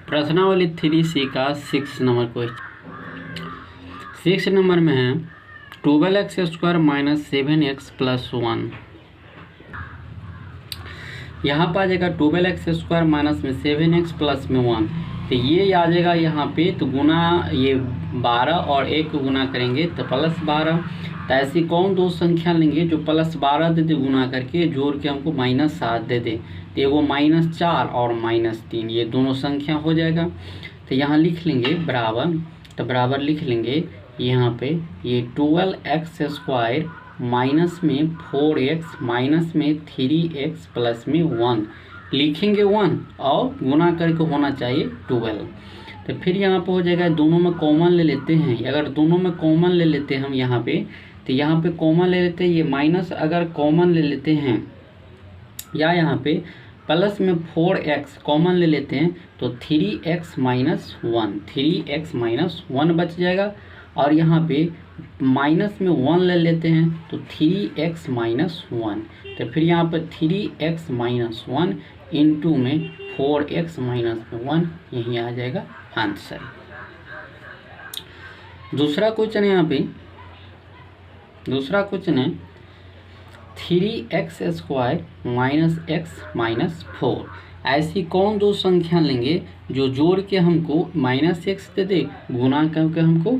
प्रश्नावली 3C का 6 number question. 6 number में है 12x² माइनस 7x प्लस 1। यहाँ पर आ जाएगा 12x² माइनस में 7x प्लस में 1, तो ये आ जाएगा यहाँ पे, तो गुना ये 12 और 1 को गुना करेंगे तो प्लस 12। तो ऐसी कौन दो संख्या लेंगे जो प्लस 12 दे दे गुना करके, जोड़ के हमको माइनस 7 दे दे। तो ये वो -4 और -3 ये दोनों संख्या हो जाएगा। तो यहाँ लिख लेंगे बराबर, तो बराबर लिख लेंगे यहाँ पे ये 12x² माइनस में 4x माइनस में 3x प्लस में 1 लिखेंगे 1 और गुना करके होना चाहिए 12। तो फिर यहाँ पे हो जाएगा, दोनों में कॉमन ले लेते हैं। अगर दोनों में कॉमन ले लेते हैं हम यहाँ पे, तो यहाँ पे कॉमन ले लेते हैं, ये माइनस अगर कॉमन ले लेते हैं या यहाँ पे प्लस में 4x कॉमन ले लेते हैं तो 3x माइनस 1 बच जाएगा। और यहाँ पे माइनस में 1 ले लेते हैं तो 3x माइनस 1, तो फिर यहाँ पर 3x माइनस 1 इंटू में 4x माइनस 1, यही आ जाएगा आंसर। दूसरा क्वेश्चन है, यहाँ पे दूसरा क्वेश्चन है 3x² माइनस x माइनस 4। ऐसी कौन दो संख्या लेंगे जो जोड़ के हमको -x दे दे, गुना करके हमको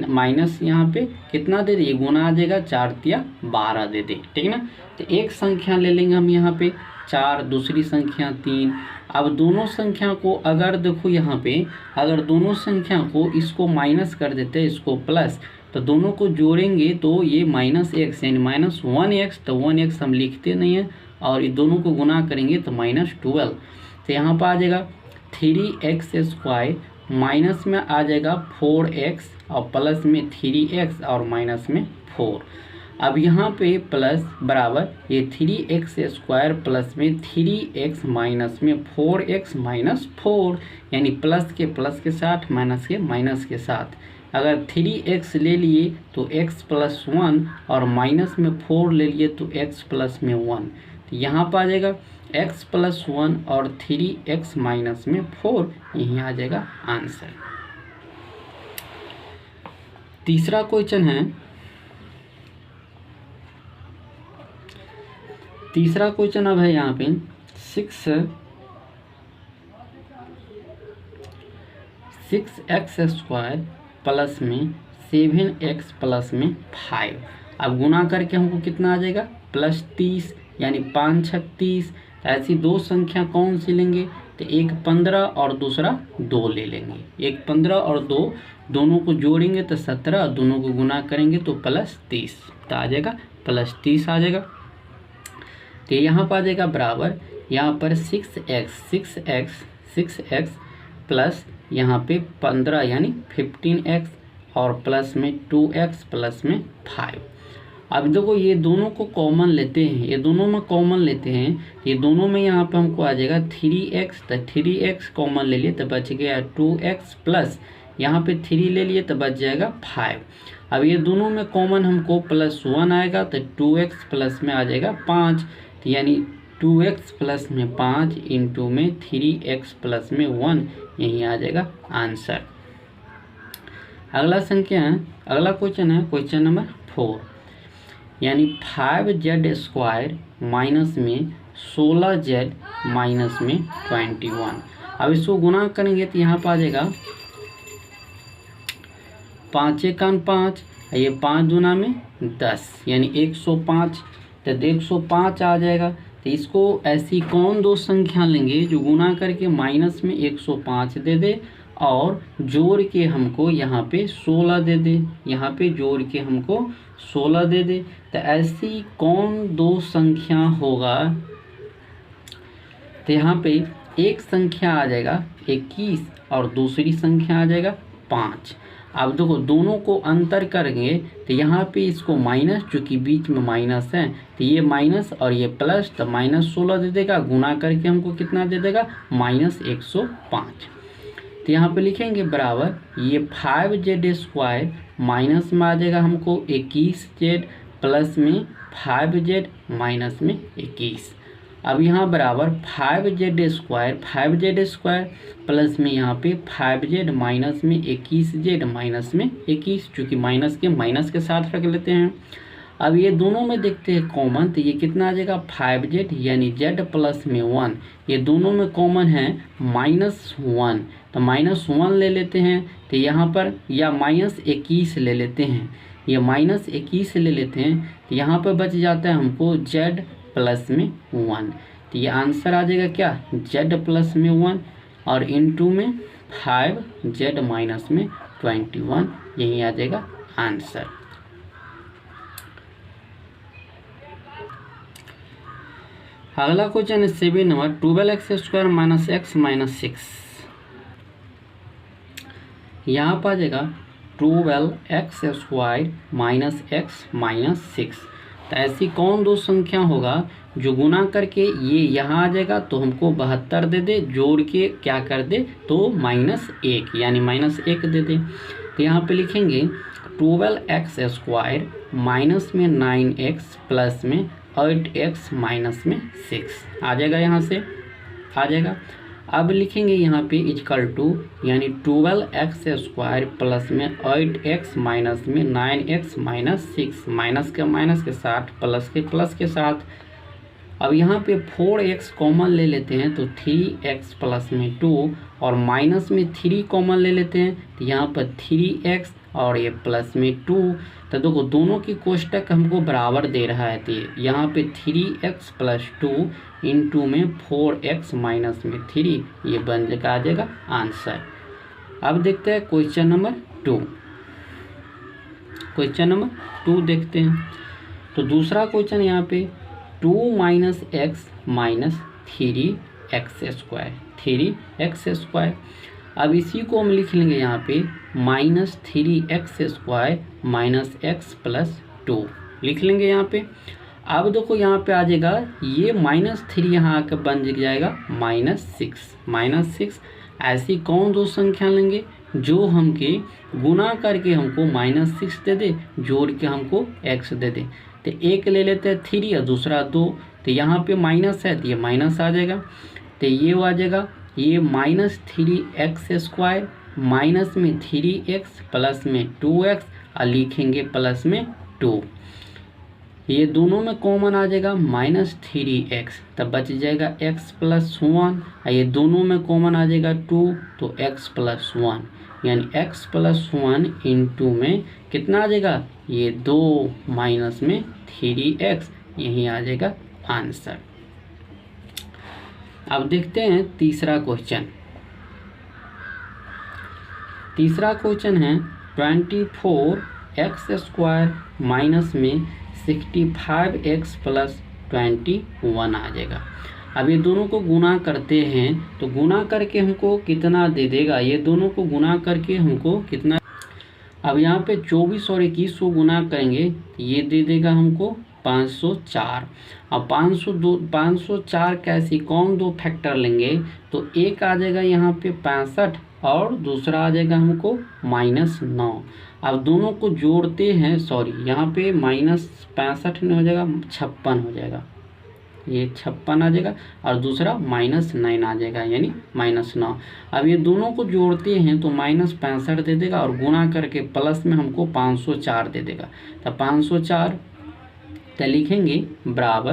माइनस यहाँ पे कितना दे दे, ये गुना आ जाएगा 4 या 12 दे दे, ठीक ना। तो एक संख्या ले लेंगे हम यहाँ पे 4, दूसरी संख्या 3। अब दोनों संख्या को अगर देखो यहाँ पे, अगर दोनों संख्या को इसको माइनस कर देते हैं इसको प्लस, तो दोनों को जोड़ेंगे तो ये -x यानी -1x, तो 1x हम लिखते नहीं हैं, और ये दोनों को गुना करेंगे तो -12। तो यहाँ पर आ जाएगा 3x² माइनस में आ जाएगा 4x और प्लस में 3x और माइनस में 4। अब यहाँ पे प्लस बराबर ये 3x² प्लस में 3x माइनस में 4x माइनस 4, यानी प्लस के साथ माइनस के माइनस के साथ। अगर 3x ले लिए तो x प्लस 1 और माइनस में 4 ले लिए तो x प्लस में 1, तो यहाँ पर आ जाएगा x प्लस 1 और 3x माइनस में 4, यही आ जाएगा आंसर। तीसरा क्वेश्चन है, तीसरा क्वेश्चन अब है यहाँ पे 6x² प्लस में 7x प्लस में 5। अब गुना करके हमको कितना आ जाएगा +30, यानी 5 6 30। ऐसी दो संख्या कौन सी लेंगे, तो एक 15 और दूसरा 2 ले लेंगे। एक 15 और 2 दोनों को जोड़ेंगे तो 17, दोनों को गुना करेंगे तो +30, तो आ जाएगा +30 आ जाएगा। तो यहाँ पर आ जाएगा बराबर, यहाँ पर 6x प्लस यहाँ पे 15 यानी 15x और प्लस में 2x प्लस में 5। अब देखो ये दोनों को कॉमन लेते हैं, ये दोनों में कॉमन लेते हैं, ये दोनों में यहाँ पे हमको आ जाएगा 3x, तो 3x कॉमन ले लिए तो बच गया 2x प्लस यहाँ पे 3 ले लिए तो बच जाएगा 5। अब ये दोनों में कॉमन हमको +1 आएगा तो 2x प्लस में आ जाएगा 5, तो यानी 2x प्लस में 5 इंटू में 3x प्लस में 1, यही आ जाएगा आंसर। अगला संख्या है, अगला क्वेश्चन है क्वेश्चन नंबर 4, यानी 5z² माइनस में 16z माइनस में 21। अब इसको गुना करेंगे तो यहाँ पर आ जाएगा 5 × 5, ये 5 दूना में 10 यानी 105, तो 105 आ जाएगा। तो इसको ऐसी कौन दो संख्या लेंगे जो गुना करके माइनस में 105 दे दे और जोड़ के हमको यहाँ पे 16 दे दे, यहाँ पे जोड़ के हमको 16 दे दे। तो ऐसी कौन दो संख्या होगा, तो यहाँ पे एक संख्या आ जाएगा 21 और दूसरी संख्या आ जाएगा 5। अब देखो दोनों को अंतर करेंगे तो यहाँ पे इसको माइनस, चूँकि बीच में माइनस है तो ये माइनस और ये प्लस, तो -16 दे देगा, गुना करके हमको कितना दे देगा -105। तो यहाँ पे लिखेंगे बराबर, ये 5z² माइनस में आ जाएगा हमको 21z प्लस में 5z माइनस में 21। अब यहाँ बराबर 5z² प्लस में यहाँ पे 5z माइनस में 21z माइनस में 21, चूँकि माइनस के साथ रख लेते हैं। अब ये दोनों में देखते हैं कॉमन, तो ये कितना आ जाएगा 5z यानी z प्लस में 1, ये दोनों में कॉमन है -1, तो -1 ले लेते हैं। तो यहाँ पर या -21 ले लेते हैं, ये -21 ले लेते हैं, तो यहाँ पर बच जाता है हमको z प्लस में 1। तो ये आंसर आ जाएगा क्या z प्लस में 1 और इनटू में 5z माइनस में 21, यही आ जाएगा आंसर। अगला क्वेश्चन है 7 number 12x² minus x minus 6। यहाँ पर आ जाएगा 12x² माइनस x माइनस 6। तो ऐसी कौन दो संख्या होगा जो गुना करके ये यहाँ आ जाएगा तो हमको 72 दे दे, जोड़ के क्या कर दे तो -1 यानी -1 दे दे। तो यहाँ पे लिखेंगे 12x² माइनस में 9x प्लस में 8x माइनस में 6 आ जाएगा, यहाँ से आ जाएगा। अब लिखेंगे यहाँ पे इक्वल टू यानी 12x² प्लस में 8x माइनस में 9x माइनस 6, माइनस के साथ प्लस के साथ। अब यहाँ पे 4x कॉमन ले लेते हैं तो 3x प्लस में 2 और माइनस में 3 कॉमन ले लेते हैं तो यहाँ पर 3x और ये प्लस में 2। तो देखो दोनों की कोष्टक हमको बराबर दे रहा है, तो यहाँ पे 3x प्लस 2 इंटू में 4x माइनस में 3, ये बन जाएगा आ जाएगा आंसर। अब देखते हैं क्वेश्चन नंबर 2। क्वेश्चन नंबर 2 देखते हैं। तो दूसरा क्वेश्चन यहाँ पे 2 माइनस x माइनस 3x²। अब इसी को हम लिख लेंगे यहाँ पे -3x² माइनस x प्लस 2 लिख लेंगे यहाँ पे। अब देखो यहाँ पे आ जाएगा ये -3 यहाँ आकर बन जाएगा -6। ऐसी कौन दो संख्या लेंगे जो हमके गुना करके हमको -6 दे दे, जोड़ के हमको x दे दे। तो एक ले लेते हैं 3 और दूसरा 2, तो यहाँ पे माइनस है तो ये माइनस आ जाएगा। तो ये आ जाएगा ये -3x² माइनस में 3x प्लस में 2x और लिखेंगे प्लस में 2। ये दोनों में कॉमन आ जाएगा -3x, तब बच जाएगा x प्लस 1 और ये दोनों में कॉमन आ जाएगा 2 तो x प्लस 1 यानी x प्लस 1 इंटू में कितना आ जाएगा ये 2 माइनस में 3x, यही आ जाएगा आंसर। अब देखते हैं तीसरा क्वेश्चन। तीसरा क्वेश्चन है 24x² माइनस में 65x प्लस 21 आ जाएगा। अब ये दोनों को गुना करते हैं तो गुना करके हमको कितना दे देगा, ये दोनों को गुना करके हमको कितना। अब यहाँ पे 24 और 21 को गुना करेंगे ये दे देगा हमको 504। अब 504 कैसी कौन दो फैक्टर लेंगे तो एक आ जाएगा यहाँ पे 65 और दूसरा आ जाएगा हमको -9। अब दोनों को जोड़ते हैं, सॉरी यहाँ पे -65 नहीं हो जाएगा 56 हो जाएगा, ये 56 आ जाएगा और दूसरा -9 आ जाएगा यानी -9। अब ये दोनों को जोड़ते हैं तो -65 दे देगा और गुना करके प्लस में हमको 504 दे देगा। तो 504 तो लिखेंगे बराबर,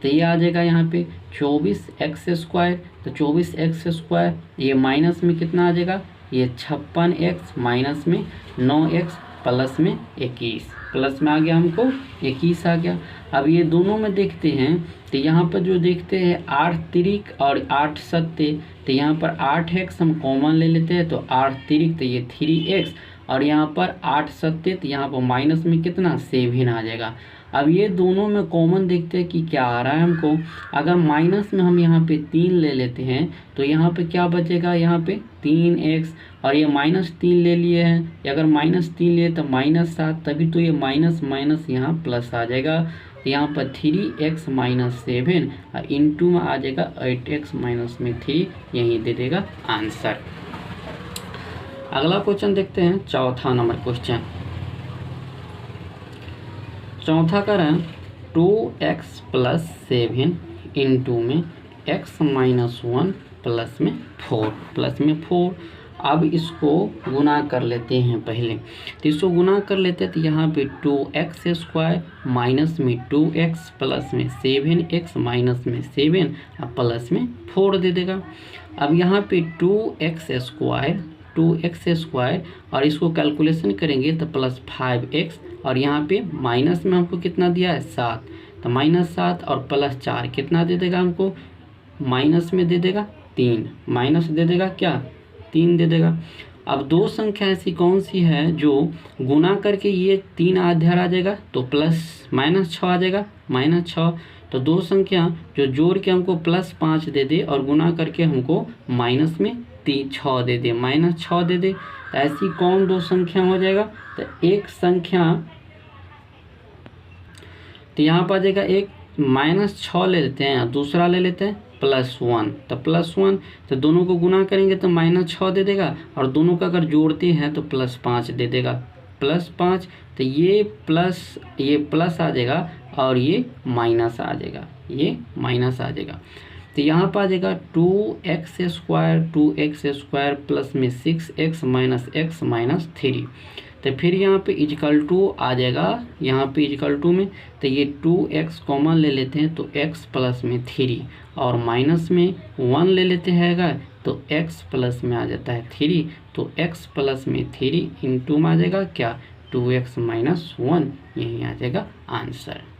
तो ये आ जाएगा यहाँ पे 24x²। तो 24x² ये माइनस में कितना आ जाएगा ये 56x माइनस में 9x प्लस में 21, प्लस में आ गया हमको 21 आ गया। अब ये दोनों में देखते हैं तो यहाँ पर जो देखते हैं 8 तिरिक और 8 सत्ते, तो यहाँ पर 8x हम कॉमन ले लेते हैं तो 8 तिरिक तो ये 3x और यहाँ पर 8 सत्ते तो यहाँ पर माइनस में कितना 7 आ जाएगा। अब ये दोनों में कॉमन देखते हैं कि क्या आ रहा है हमको। अगर माइनस में हम यहाँ पे 3 ले लेते हैं तो यहाँ पे क्या बचेगा, यहाँ पे 3x और ये -3 ले लिए हैं, अगर -3 लिए तो -7, तभी तो ये माइनस यहाँ प्लस आ जाएगा। यहाँ पर 3x माइनस 7 और इंटू में आ जाएगा 8x माइनस में 3, यही दे देगा आंसर। अगला क्वेश्चन देखते हैं, चौथा नंबर क्वेश्चन। चौथा कर रहे हैं 2x प्लस 7 इंटू में x माइनस 1 प्लस में 4 अब इसको गुना कर लेते हैं पहले। तो इसको गुना कर लेते हैं तो यहाँ पे 2x² माइनस में 2x प्लस में 7x माइनस में 7 और प्लस में 4 दे देगा। अब यहाँ पे 2x² और इसको कैलकुलेशन करेंगे तो प्लस 5x और यहाँ पे माइनस में हमको कितना दिया है 7, तो -7 और प्लस 4 कितना दे देगा हमको, माइनस में दे देगा 3, माइनस दे देगा क्या 3 दे देगा। अब दो संख्या ऐसी कौन सी है जो गुना करके ये 3 अध्यार आ जाएगा तो प्लस -6 आ जाएगा, -6। तो दो संख्या जो जोड़ के हमको +5 दे दे और गुना करके हमको माइनस में 6 दे दे, -6 दे दे, तो ऐसी कौन दो संख्या हो जाएगा। तो एक संख्या तो यहाँ पर आ जाएगा एक -6 ले लेते हैं, दूसरा ले लेते हैं +1, तो +1 तो दोनों को गुना करेंगे तो -6 दे देगा और दोनों का अगर जोड़ते हैं तो +5 दे देगा, +5। तो ये प्लस आ जाएगा और ये माइनस आ जाएगा, ये माइनस आ जाएगा। तो यहाँ पर आ जाएगा 2x² प्लस में 6x माइनस x माइनस 3। तो फिर यहाँ पे इक्वल टू आ जाएगा, यहाँ पे इक्वल टू में तो ये 2x कॉमन ले लेते हैं तो x प्लस में 3 और माइनस में 1 ले लेते हैं तो x प्लस में आ जाता है 3, तो x प्लस में 3 इंटू में आ जाएगा क्या 2x माइनस 1, यही आ जाएगा आंसर।